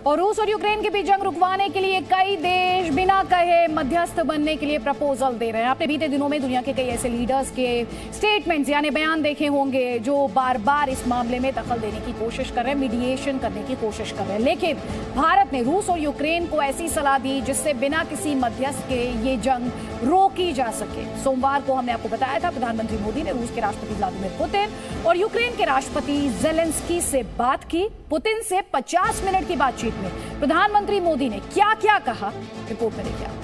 और रूस और यूक्रेन के बीच जंग रुकवाने के लिए कई देश बिना कहे मध्यस्थ बनने के लिए प्रपोजल दे रहे हैं। आपने बीते दिनों में दुनिया के कई ऐसे लीडर्स के स्टेटमेंट्स यानी बयान देखे होंगे जो बार बार इस मामले में दखल देने की कोशिश कर रहे हैं, मीडिएशन करने की कोशिश कर रहे हैं। लेकिन भारत ने रूस और यूक्रेन को ऐसी सलाह दी जिससे बिना किसी मध्यस्थ के ये जंग रोकी जा सके। सोमवार को हमने आपको बताया था प्रधानमंत्री मोदी ने रूस के राष्ट्रपति व्लादिमीर पुतिन और यूक्रेन के राष्ट्रपति जेलेंस्की से बात की। पुतिन से 50 मिनट की बातचीत में प्रधानमंत्री मोदी ने क्या क्या कहा, रिपोर्ट में देखिए।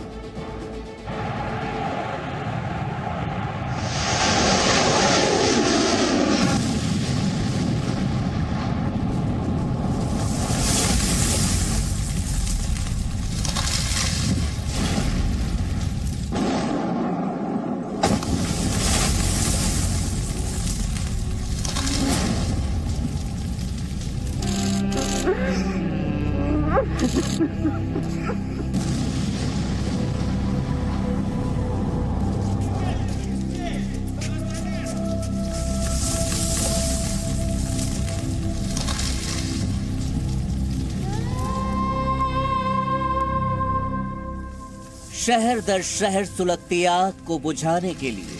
शहर दर शहर सुलगती आग को बुझाने के लिए,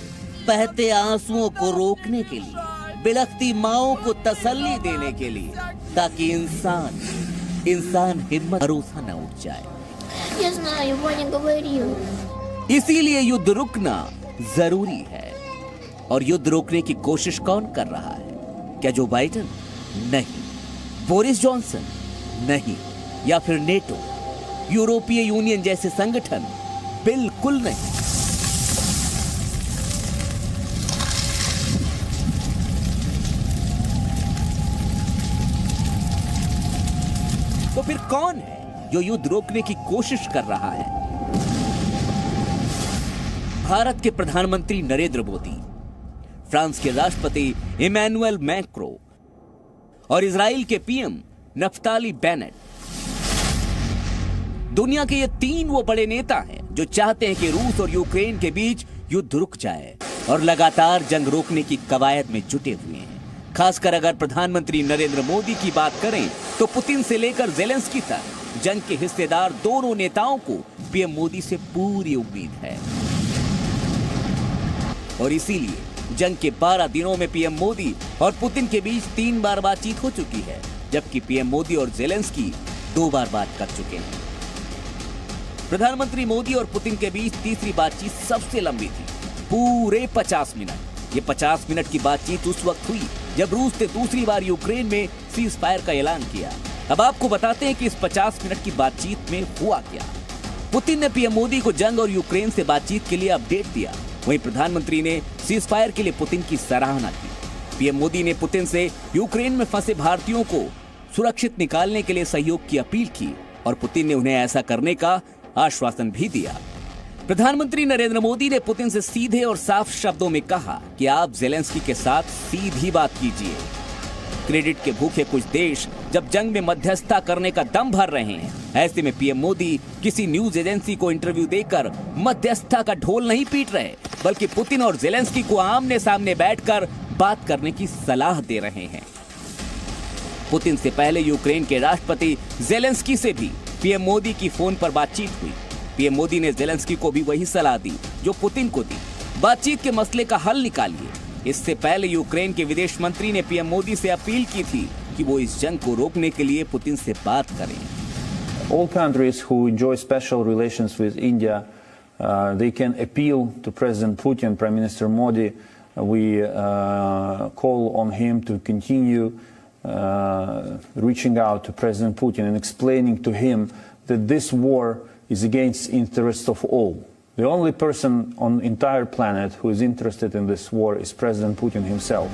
बहते आंसुओं को रोकने के लिए, बिलखती माओं को तसल्ली देने के लिए, ताकि इंसान हिम्मत भरोसा न उठ जाए। Я знаю, Ваня говорил. इसीलिए युद्ध रुकना जरूरी है। और युद्ध रोकने की कोशिश कौन कर रहा है? क्या जो बाइडेन? नहीं। Boris Johnson? नहीं। या फिर नेटो, यूरोपीय यूनियन जैसे संगठन? बिल्कुल नहीं। तो फिर कौन है जो युद्ध रोकने की कोशिश कर रहा है? भारत के प्रधानमंत्री नरेंद्र मोदी, फ्रांस के राष्ट्रपति इमैनुअल मैक्रो और इजराइल के पीएम नफ्ताली बेनेट। दुनिया के ये तीन वो बड़े नेता हैं जो चाहते हैं कि रूस और यूक्रेन के बीच युद्ध रुक जाए और लगातार जंग रोकने की कवायद में जुटे हुए हैं। खासकर अगर प्रधानमंत्री नरेंद्र मोदी की बात करें तो पुतिन से लेकर जेलेंस्की तक जंग के हिस्सेदार दोनों नेताओं को पीएम मोदी से पूरी उम्मीद है। और इसीलिए जंग के 12 दिनों में पीएम मोदी और पुतिन के बीच 3 बार बातचीत हो चुकी है, जबकि पीएम मोदी और जेलेंस्की 2 बार बात कर चुके हैं। प्रधानमंत्री मोदी और पुतिन के बीच तीसरी बातचीत सबसे लंबी थी, पूरे 50 मिनट। ये 50 मिनट की बातचीत उस वक्त हुई जब रूस ने दूसरी बार यूक्रेन में सीज फायर का ऐलान किया। अब आपको बताते हैं कि इस 50 मिनट की बातचीत में हुआ क्या। पुतिन ने पीएम मोदी को जंग और यूक्रेन से बातचीत के लिए अपडेट दिया, वहीं प्रधानमंत्री ने सीज फायर के लिए पुतिन की सराहना की। पीएम मोदी ने पुतिन से यूक्रेन में फंसे भारतीयों को सुरक्षित निकालने के लिए सहयोग की अपील की और पुतिन ने उन्हें ऐसा करने का आश्वासन भी दिया। प्रधानमंत्री नरेंद्र मोदी ने पुतिन से सीधे और साफ शब्दों में कहा कि आप जेलेंस्की के साथ सीधी बात कीजिए। क्रेडिट के भूखे कुछ देश जब जंग में मध्यस्थता करने का दम भर रहे हैं, ऐसे में पीएम मोदी किसी न्यूज एजेंसी को इंटरव्यू देकर मध्यस्थता का ढोल नहीं पीट रहे, बल्कि पुतिन और जेलेंस्की को आमने सामने बैठकर बात करने की सलाह दे रहे हैं। पुतिन से पहले यूक्रेन के राष्ट्रपति जेलेंस्की से भी पीएम मोदी की फोन पर बातचीत हुई। पीएम मोदी ने जेलेंस्की को भी वही सलाह दी जो पुतिन को दी, बातचीत के मसले का हल निकालिए। इससे पहले यूक्रेन के विदेश मंत्री ने पीएम मोदी से अपील की थी कि वो इस जंग को रोकने के लिए पुतिन से बात करें। All countries who enjoy special relations with India, they can appeal to President Putin, Prime Minister Modi. We call on him to continue reaching out to President Putin and explaining to him that this war is against the interests of all. The only person on the entire planet who is interested in this war is President Putin himself.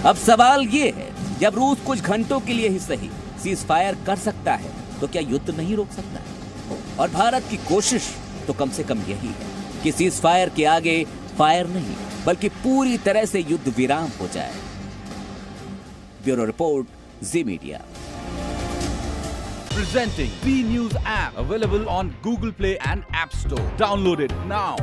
अब सवाल ये है, जब रूस कुछ घंटों के लिए ही सही सीज फायर कर सकता है, तो क्या युद्ध नहीं रोक सकता? और भारत की कोशिश तो कम से कम यही है कि सीज फायर के आगे फायर नहीं, बल्कि पूरी तरह से युद्ध विराम हो जाए। Bureau report, ji media. Presenting B News app, available on Google Play and App Store. Download it now.